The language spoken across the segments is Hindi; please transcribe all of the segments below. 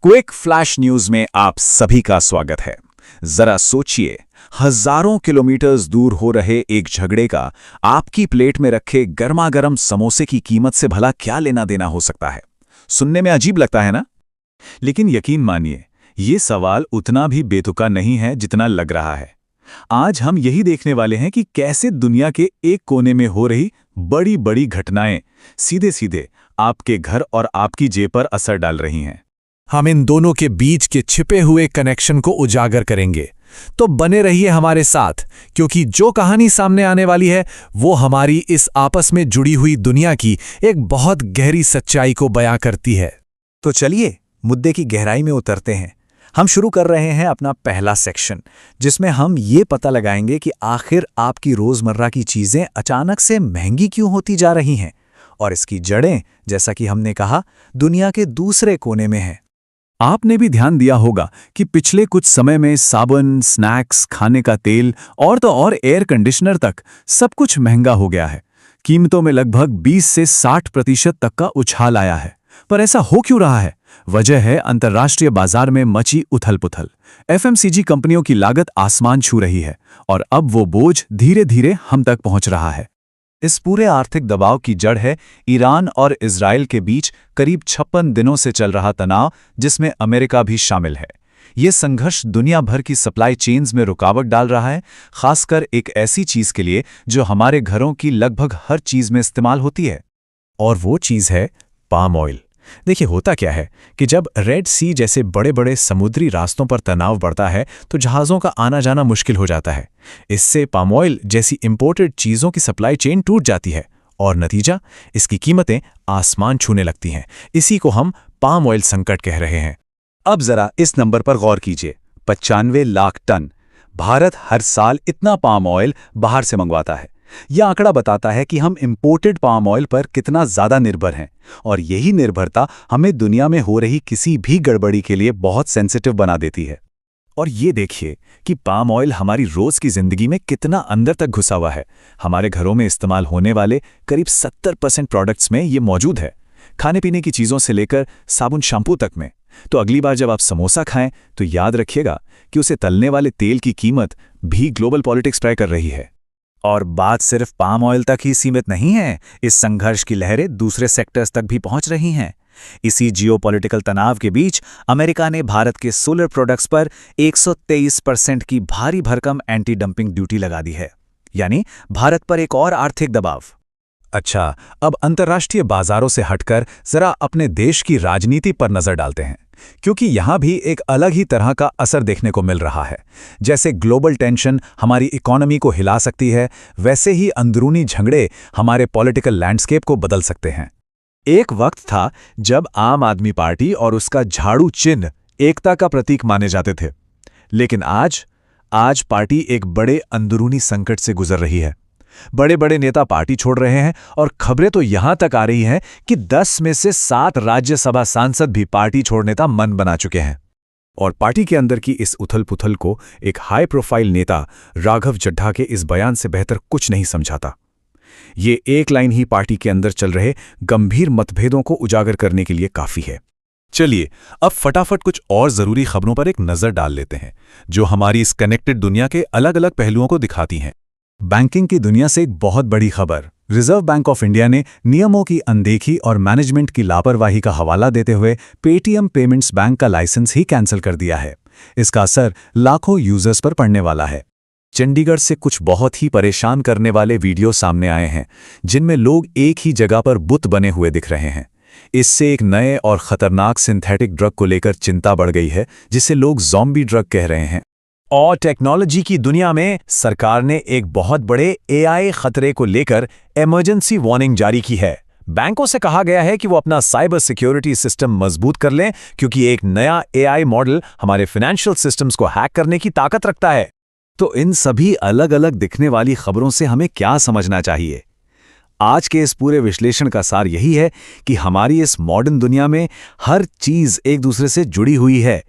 क्विक फ्लैश न्यूज में आप सभी का स्वागत है। जरा सोचिए, हजारों किलोमीटर्स दूर हो रहे एक झगड़े का आपकी प्लेट में रखे गर्मा-गर्म समोसे की कीमत से भला क्या लेना देना हो सकता है। सुनने में अजीब लगता है ना? लेकिन यकीन मानिए, ये सवाल उतना भी बेतुका नहीं है जितना लग रहा है। आज हम यही देखने वाले हैं कि कैसे दुनिया के एक कोने में हो रही बड़ी बड़ी घटनाएं सीधे सीधे आपके घर और आपकी जेब पर असर डाल रही हैं। हम इन दोनों के बीच के छिपे हुए कनेक्शन को उजागर करेंगे, तो बने रहिए हमारे साथ, क्योंकि जो कहानी सामने आने वाली है वो हमारी इस आपस में जुड़ी हुई दुनिया की एक बहुत गहरी सच्चाई को बयां करती है। तो चलिए मुद्दे की गहराई में उतरते हैं। हम शुरू कर रहे हैं अपना पहला सेक्शन, जिसमें हम ये पता लगाएंगे कि आखिर आपकी रोजमर्रा की चीजें अचानक से महंगी क्यों होती जा रही हैं, और इसकी जड़ें, जैसा कि हमने कहा, दुनिया के दूसरे कोने में हैं। आपने भी ध्यान दिया होगा कि पिछले कुछ समय में साबुन, स्नैक्स, खाने का तेल और तो और एयर कंडीशनर तक सब कुछ महंगा हो गया है। कीमतों में लगभग 20 से 60% तक का उछाल आया है। पर ऐसा हो क्यों रहा है? वजह है अंतर्राष्ट्रीय बाजार में मची उथल-पुथल। एफएमसीजी कंपनियों की लागत आसमान छू रही है और अब वो बोझ धीरे धीरे हम तक पहुंच रहा है। इस पूरे आर्थिक दबाव की जड़ है ईरान और इजराइल के बीच करीब 56 दिनों से चल रहा तनाव, जिसमें अमेरिका भी शामिल है। ये संघर्ष दुनिया भर की सप्लाई चेन्स में रुकावट डाल रहा है, खासकर एक ऐसी चीज के लिए जो हमारे घरों की लगभग हर चीज में इस्तेमाल होती है। और वो चीज है पाम ऑयल। देखिए, होता क्या है कि जब रेड सी जैसे बड़े बड़े समुद्री रास्तों पर तनाव बढ़ता है तो जहाज़ों का आना जाना मुश्किल हो जाता है। इससे पाम ऑयल जैसी इंपोर्टेड चीज़ों की सप्लाई चेन टूट जाती है और नतीजा, इसकी कीमतें आसमान छूने लगती हैं। इसी को हम पाम ऑयल संकट कह रहे हैं। अब जरा इस नंबर पर गौर कीजिए, 95 लाख टन। भारत हर साल इतना पाम ऑयल बाहर से मंगवाता है। यह आंकड़ा बताता है कि हम इंपोर्टेड पाम ऑयल पर कितना ज्यादा निर्भर हैं, और यही निर्भरता हमें दुनिया में हो रही किसी भी गड़बड़ी के लिए बहुत सेंसिटिव बना देती है। और ये देखिए कि पाम ऑयल हमारी रोज की जिंदगी में कितना अंदर तक घुसा हुआ है। हमारे घरों में इस्तेमाल होने वाले करीब 70% प्रोडक्ट्स में ये मौजूद है, खाने पीने की चीजों से लेकर साबुन शैम्पू तक में। तो अगली बार जब आप समोसा खाएं तो याद रखिएगा कि उसे तलने वाले तेल की कीमत भी ग्लोबल पॉलिटिक्स तय कर रही है। और बात सिर्फ पाम ऑयल तक ही सीमित नहीं है। इस संघर्ष की लहरें दूसरे सेक्टर्स तक भी पहुंच रही हैं। इसी जियोपॉलिटिकल तनाव के बीच अमेरिका ने भारत के सोलर प्रोडक्ट्स पर 123% की भारी भरकम एंटी डंपिंग ड्यूटी लगा दी है, यानी भारत पर एक और आर्थिक दबाव। अच्छा, अब अंतर्राष्ट्रीय बाजारों से हटकर जरा अपने देश की राजनीति पर नजर डालते हैं, क्योंकि यहां भी एक अलग ही तरह का असर देखने को मिल रहा है। जैसे ग्लोबल टेंशन हमारी इकोनॉमी को हिला सकती है, वैसे ही अंदरूनी झगड़े हमारे पॉलिटिकल लैंडस्केप को बदल सकते हैं। एक वक्त था जब आम आदमी पार्टी और उसका झाड़ू चिन्ह एकता का प्रतीक माने जाते थे, लेकिन आज पार्टी एक बड़े अंदरूनी संकट से गुजर रही है। बड़े बड़े नेता पार्टी छोड़ रहे हैं और खबरें तो यहां तक आ रही हैं कि 10 में से 7 राज्यसभा सांसद भी पार्टी छोड़ने का मन बना चुके हैं। और पार्टी के अंदर की इस उथल-पुथल को एक हाई प्रोफाइल नेता राघव चड्ढा के इस बयान से बेहतर कुछ नहीं समझाता। ये एक लाइन ही पार्टी के अंदर चल रहे गंभीर मतभेदों को उजागर करने के लिए काफी है। चलिए अब फटाफट कुछ और जरूरी खबरों पर एक नजर डाल लेते हैं, जो हमारी इस कनेक्टेड दुनिया के अलग अलग पहलुओं को दिखाती हैं। बैंकिंग की दुनिया से एक बहुत बड़ी खबर। रिजर्व बैंक ऑफ इंडिया ने नियमों की अनदेखी और मैनेजमेंट की लापरवाही का हवाला देते हुए पेटीएम पेमेंट्स बैंक का लाइसेंस ही कैंसिल कर दिया है। इसका असर लाखों यूजर्स पर पड़ने वाला है। चंडीगढ़ से कुछ बहुत ही परेशान करने वाले वीडियो सामने आए हैं, जिनमें लोग एक ही जगह पर बुत बने हुए दिख रहे हैं। इससे एक नए और खतरनाक सिंथेटिक ड्रग को लेकर चिंता बढ़ गई है, जिसे लोग ज़ॉम्बी ड्रग कह रहे हैं। और टेक्नोलॉजी की दुनिया में सरकार ने एक बहुत बड़े एआई खतरे को लेकर इमरजेंसी वार्निंग जारी की है। बैंकों से कहा गया है कि वो अपना साइबर सिक्योरिटी सिस्टम मजबूत कर लें, क्योंकि एक नया एआई मॉडल हमारे फाइनेंशियल सिस्टम्स को हैक करने की ताकत रखता है। तो इन सभी अलग अलग दिखने वाली खबरों से हमें क्या समझना चाहिए? आज के इस पूरे विश्लेषण का सार यही है कि हमारी इस मॉडर्न दुनिया में हर चीज एक दूसरे से जुड़ी हुई है,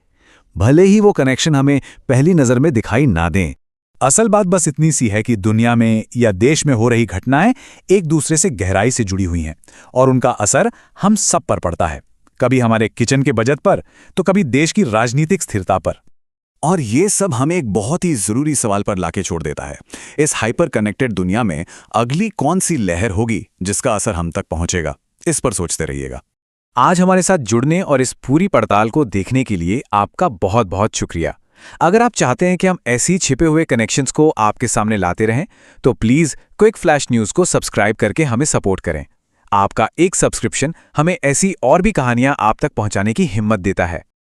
भले ही वो कनेक्शन हमें पहली नजर में दिखाई ना दें। असल बात बस इतनी सी है कि दुनिया में या देश में हो रही घटनाएं एक दूसरे से गहराई से जुड़ी हुई हैं और उनका असर हम सब पर पड़ता है। कभी हमारे किचन के बजट पर, तो कभी देश की राजनीतिक स्थिरता पर। और ये सब हमें एक बहुत ही जरूरी सवाल पर लाके छोड़ देता है। इस हाइपर कनेक्टेड दुनिया में अगली कौन सी लहर होगी जिसका असर हम तक पहुंचेगा? इस पर सोचते रहिएगा। आज हमारे साथ जुड़ने और इस पूरी पड़ताल को देखने के लिए आपका बहुत बहुत शुक्रिया। अगर आप चाहते हैं कि हम ऐसी छिपे हुए कनेक्शंस को आपके सामने लाते रहें, तो प्लीज़ क्विक फ्लैश न्यूज़ को सब्सक्राइब करके हमें सपोर्ट करें। आपका एक सब्सक्रिप्शन हमें ऐसी और भी कहानियां आप तक पहुंचाने की हिम्मत देता है।